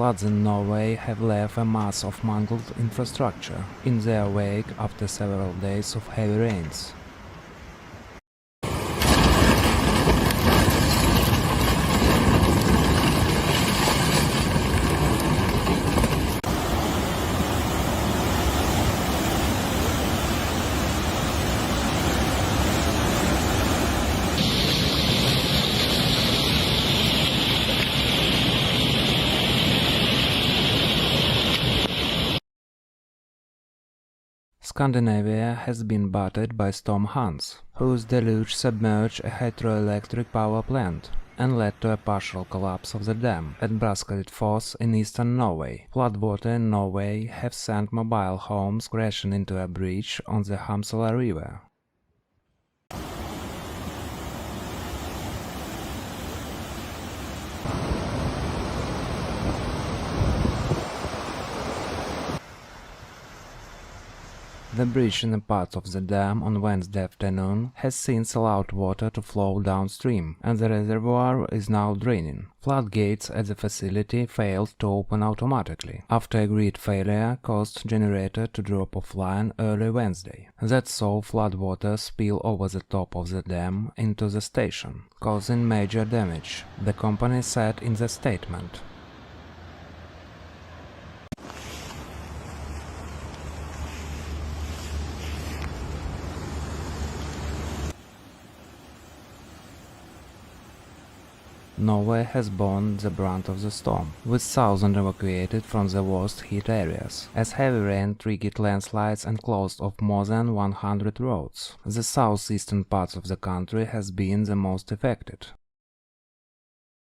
Floods in Norway have left a mass of mangled infrastructure in their wake after several days of heavy rains. Scandinavia has been battered by Storm Hans, whose deluge submerged a hydroelectric power plant and led to a partial collapse of the dam at Braskalit Foss in eastern Norway. Floodwater in Norway have sent mobile homes crashing into a breach on the Hamsala River. The breach in a part of the dam on Wednesday afternoon has since allowed water to flow downstream, and the reservoir is now draining. Floodgates at the facility failed to open automatically, after a grid failure caused generator to drop offline early Wednesday. That saw floodwater spill over the top of the dam into the station, causing major damage, the company said in the statement. Norway has borne the brunt of the storm, with thousands evacuated from the worst hit areas, as heavy rain triggered landslides and closed off more than 100 roads. The southeastern parts of the country has been the most affected.